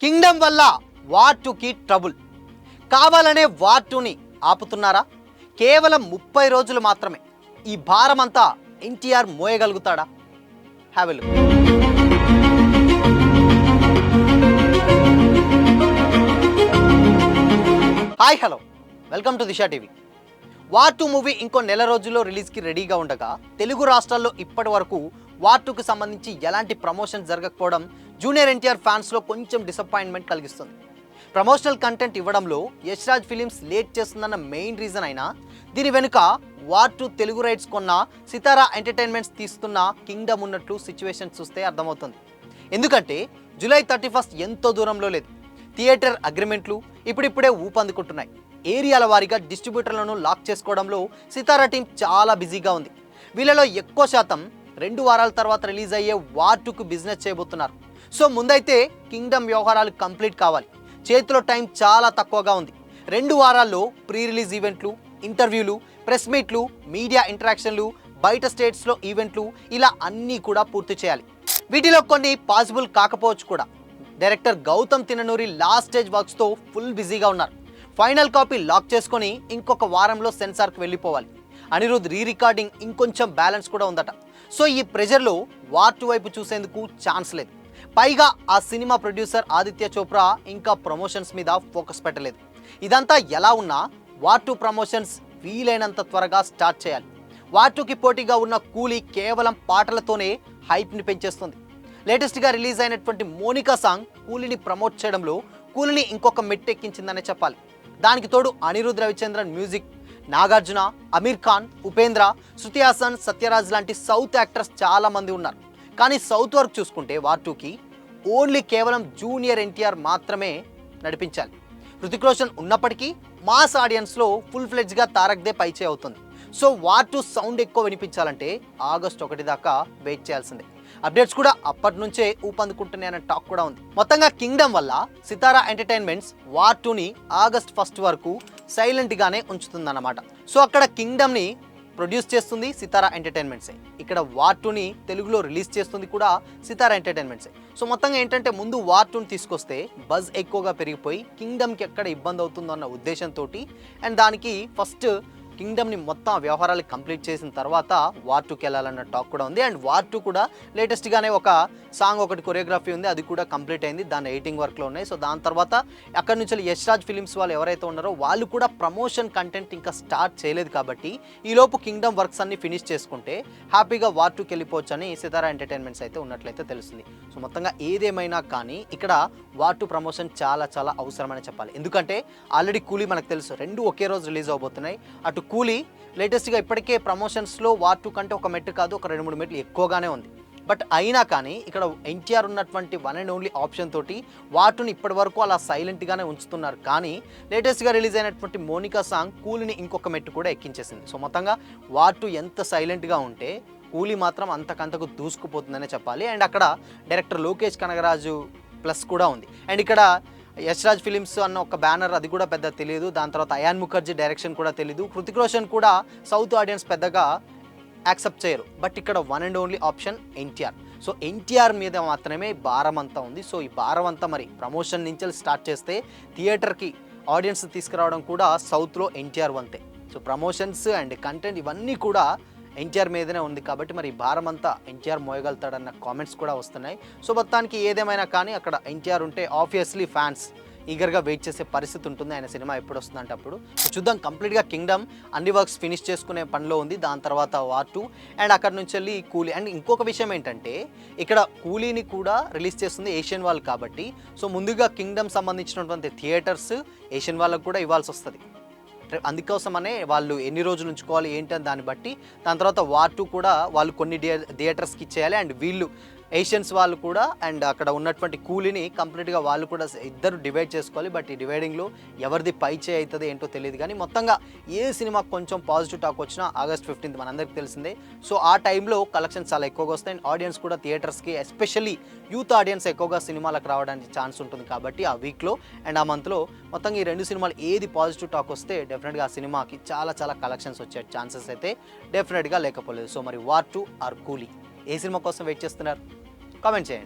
Kingdom వల్ల war 2కి trouble. కావాలనే వార్ 2ని ఆపుతున్నారా? కేవలం 30 రోజులు మాత్రమే. ఈ భారమంతా ఎన్టీఆర్ మోయగలుగుతాడా? Have a look. Hi hello, welcome to Disha TV. War 2 movie ఇంకో నెల రోజుల్లో రిలీజ్కి రెడీగా ఉండగా తెలుగు రాష్ట్రాల్లో ఇప్పటి వరకు వార్ 2కి సంబంధించి ఎలాంటి ప్రమోషన్ జరగకపోవడం జూనియర్ ఎన్టీఆర్ ఫ్యాన్స్లో కొంచెం డిసప్పాయింట్మెంట్ కలిగిస్తుంది. ప్రమోషనల్ కంటెంట్ ఇవ్వడంలో యష్ రాజ్ ఫిలిమ్స్ లేట్ చేస్తుందన్న మెయిన్ రీజన్ అయినా దీని వెనుక వార్ 2 తెలుగు రైట్స్ కొన్న సితారా ఎంటర్టైన్మెంట్స్ తీస్తున్న కింగ్డమ్ ఉన్నట్లు సిచ్యువేషన్ చూస్తే అర్థమవుతుంది. ఎందుకంటే జూలై 31 ఎంతో దూరంలో లేదు. థియేటర్ అగ్రిమెంట్లు ఇప్పుడిప్పుడే ఊపందుకుంటున్నాయి. ఏరియాల వారీగా డిస్ట్రిబ్యూటర్లను లాక్ చేసుకోవడంలో సితారా టీం చాలా బిజీగా ఉంది. వీళ్ళలో ఎక్కువ శాతం 2 వారాల తర్వాత రిలీజ్ అయ్యే వార్ 2కు బిజినెస్ చేయబోతున్నారు. సో ముందైతే కింగ్డమ్ వ్యవహారాలు కంప్లీట్ కావాలి. చేతిలో టైం చాలా తక్కువగా ఉంది. 2 వారాల్లో ప్రీ రిలీజ్ ఈవెంట్లు, ఇంటర్వ్యూలు, ప్రెస్ మీట్లు, మీడియా ఇంటరాక్షన్లు, బయట స్టేట్స్లో ఈవెంట్లు, ఇలా అన్నీ కూడా పూర్తి చేయాలి. వీటిలో కొన్ని పాసిబుల్ కాకపోవచ్చు కూడా. Director Gautam Tinnanuri last stage వర్క్స్తో ఫుల్ బిజీగా ఉన్నారు. ఫైనల్ కాపీ లాక్ చేసుకొని ఇంకొక వారంలో సెన్సార్కి వెళ్ళిపోవాలి. అనిరుద్ రీ రికార్డింగ్ ఇంకొంచెం బ్యాలెన్స్ కూడా ఉందట. సో ఈ ప్రెజర్లో వార్ 2 వైపు చూసేందుకు ఛాన్స్ లేదు. పైగా ఆ సినిమా ప్రొడ్యూసర్ ఆదిత్య చోప్రా ఇంకా ప్రమోషన్స్ మీద ఫోకస్ పెట్టలేదు. ఇదంతా ఎలా ఉన్నా వార్ 2 ప్రమోషన్స్ వీలైనంత త్వరగా స్టార్ట్ చేయాలి. వార్ 2కి పోటీగా ఉన్న కూలీ కేవలం పాటలతోనే హైప్ని పెంచేస్తుంది. లేటెస్ట్గా రిలీజ్ అయినటువంటి మోనికా సాంగ్ కూలీని ప్రమోట్ చేయడంలో కూలీని ఇంకొక మెట్టెక్కించిందనే చెప్పాలి. దానికి తోడు అనిరుద్ రవిచంద్రన్ మ్యూజిక్, నాగార్జున, అమీర్ ఖాన్, ఉపేంద్ర, శృతి హాసన్, సత్యరాజ్ లాంటి సౌత్ యాక్టర్స్ చాలా మంది ఉన్నారు. కానీ సౌత్ వర్క్ చూసుకుంటే వార్ 2కి ఓన్లీ కేవలం జూనియర్ ఎన్టీఆర్ మాత్రమే నడిపించాలి. హృతిక్ రోషన్ ఉన్నప్పటికీ మాస్ ఆడియన్స్లో ఫుల్ ఫ్లెడ్జ్గా తారక్దే పైచే అవుతుంది. సో వార్ 2 సౌండ్ ఎక్కువ వినిపించాలంటే ఆగస్టు 1 దాకా వెయిట్ చేయాల్సిందే. అప్డేట్స్ కూడా అప్పటి నుంచే ఊపందుకుంటున్నాయన్న టాక్ కూడా ఉంది. మొత్తంగా కింగ్డమ్ వల్ల సితారా ఎంటర్టైన్మెంట్స్ వార్ 2ని ఆగస్ట్ 1 వరకు సైలెంట్గానే ఉంచుతుందన్నమాట. సో అక్కడ కింగ్డమ్ని ప్రొడ్యూస్ చేస్తుంది సితారా ఎంటర్టైన్మెంట్సే, ఇక్కడ వార్ 2ని తెలుగులో రిలీజ్ చేస్తుంది కూడా సితారా ఎంటర్టైన్మెంట్సే. సో మొత్తంగా ఏంటంటే ముందు వార్ 2ని తీసుకొస్తే బజ్ ఎక్కువగా పెరిగిపోయి కింగ్డమ్కి ఎక్కడ ఇబ్బంది అవుతుందో అన్న ఉద్దేశంతో అండ్ దానికి ఫస్ట్ కింగ్డమ్ని మొత్తం వ్యవహారాలు కంప్లీట్ చేసిన తర్వాత వార్ 2కి వెళ్ళాలన్న టాక్ కూడా ఉంది. అండ్ వార్ 2 కూడా లేటెస్ట్గానే ఒక సాంగ్ ఒకటి కొరియోగ్రఫీ ఉంది, అది కూడా కంప్లీట్ అయింది. దాని ఎడిటింగ్ వర్క్లో ఉన్నాయి. సో దాని తర్వాత అక్కడి నుంచి యష్ రాజ్ ఫిలిమ్స్ వాళ్ళు ఎవరైతే ఉన్నారో వాళ్ళు కూడా ప్రమోషన్ కంటెంట్ ఇంకా స్టార్ట్ చేయలేదు. కాబట్టి ఈలోపు కింగ్డమ్ వర్క్స్ అన్ని ఫినిష్ చేసుకుంటే హ్యాపీగా వార్ 2కి వెళ్ళిపోవచ్చు అని సితారా ఎంటర్టైన్మెంట్స్ అయితే ఉన్నట్లయితే తెలుస్తుంది. సో మొత్తంగా ఏదేమైనా కానీ ఇక్కడ వార్ 2 ప్రమోషన్ చాలా చాలా అవసరమని చెప్పాలి. ఎందుకంటే ఆల్రెడీ కూలీ మనకు తెలుసు 2 ఒకే రోజు రిలీజ్ అవబోతున్నాయి. అటు కూలీ లేటెస్ట్గా ఇప్పటికే ప్రమోషన్స్లో వార్ 2 కంటే ఒక మెట్టు కాదు, ఒక 2-3 మెట్లు ఎక్కువగానే ఉంది. బట్ అయినా కానీ ఇక్కడ ఎన్టీఆర్ ఉన్నటువంటి వన్ అండ్ ఓన్లీ ఆప్షన్ తోటి వార్ 2ని ఇప్పటి వరకు అలా సైలెంట్గానే ఉంచుతున్నారు. కానీ లేటెస్ట్గా రిలీజ్ అయినటువంటి మోనికా సాంగ్ కూలీని ఇంకొక మెట్టు కూడా ఎక్కించేసింది. సో మొత్తంగా వార్ 2 ఎంత సైలెంట్గా ఉంటే కూలీ మాత్రం అంతకంతకు దూసుకుపోతుందనే చెప్పాలి. అండ్ అక్కడ డైరెక్టర్ లోకేష్ కనగరాజు ప్లస్ కూడా ఉంది. అండ్ ఇక్కడ యష్ రాజ్ ఫిలిమ్స్ అన్న ఒక బ్యానర్, అది కూడా పెద్ద తెలియదు. దాని తర్వాత అయాన్ ముఖర్జీ డైరెక్షన్ కూడా తెలియదు. హృతిక్ రోషన్ కూడా సౌత్ ఆడియన్స్ పెద్దగా యాక్సెప్ట్ చేయరు. బట్ ఇక్కడ one and only option NTR. So NTR మీద మాత్రమే భారం అంతా ఉంది. సో ఈ భారం అంతా మరి ప్రమోషన్ నుంచి స్టార్ట్ చేస్తే థియేటర్కి ఆడియన్స్ తీసుకురావడం కూడా సౌత్లో ఎన్టీఆర్ వంతే. సో ప్రమోషన్స్ అండ్ కంటెంట్ ఇవన్నీ కూడా ఎన్టీఆర్ మీదనే ఉంది. కాబట్టి మరి భారం అంతా ఎన్టీఆర్ మోయగలుగుతాడన్న కామెంట్స్ కూడా వస్తున్నాయి. సో మొత్తానికి ఏదేమైనా కానీ అక్కడ ఎన్టీఆర్ ఉంటే ఆబ్వియస్లీ ఫ్యాన్స్ ఈగర్గా వెయిట్ చేసే పరిస్థితి ఉంటుంది. ఆయన సినిమా ఎప్పుడు వస్తుందంటే అప్పుడు. సో చూద్దాం. కంప్లీట్గా కింగ్డమ్ అన్ని వర్క్స్ ఫినిష్ చేసుకునే పనిలో ఉంది. దాని తర్వాత వార్ 2 అండ్ అక్కడ నుంచి వెళ్ళి కూలీ. అండ్ ఇంకొక విషయం ఏంటంటే ఇక్కడ కూలీని కూడా రిలీజ్ చేస్తుంది ఏషియన్ వాళ్ళు కాబట్టి సో ముందుగా కింగ్డమ్ సంబంధించినటువంటి థియేటర్స్ ఏషియన్ వాళ్ళకు కూడా ఇవ్వాల్సి వస్తుంది. అందుకోసమనే వాళ్ళు ఎన్ని రోజులు ఉంచుకోవాలి ఏంటి అని దాన్ని బట్టి దాని తర్వాత వార్ 2 కూడా వాళ్ళు కొన్ని థియేటర్స్కి ఇచ్చేయాలి. అండ్ వీళ్ళు ఏషియన్స్ వాళ్ళు కూడా అండ్ అక్కడ ఉన్నటువంటి కూలీని కంప్లీట్గా వాళ్ళు కూడా ఇద్దరు డివైడ్ చేసుకోవాలి. బట్ ఈ డివైడింగ్లో ఎవరిది పై చేయి అవుతుంది ఏంటో తెలియదు. కానీ మొత్తంగా ఏ సినిమా కొంచెం పాజిటివ్ టాక్ వచ్చినా ఆగస్ట్ 15 మనందరికీ తెలిసిందే. సో ఆ టైంలో కలెక్షన్స్ చాలా ఎక్కువగా వస్తాయి. అండ్ ఆడియన్స్ కూడా థియేటర్స్కి ఎస్పెషల్లీ యూత్ ఆడియన్స్ ఎక్కువగా సినిమాలకు రావడానికి ఛాన్స్ ఉంటుంది. కాబట్టి ఆ వీక్లో అండ్ ఆ మంత్లో మొత్తంగా ఈ 2 సినిమాలు ఏది పాజిటివ్ టాక్ వస్తే డెఫినెట్గా ఆ సినిమాకి చాలా చాలా కలెక్షన్స్ వచ్చే ఛాన్సెస్ అయితే డెఫినెట్గా లేకపోలేదు. సో మరి వార్ 2 ఆర్ కూలీ ఏ సినిమా కోసం వెయిట్ చేస్తున్నారు? కామెంట్ చేయండి.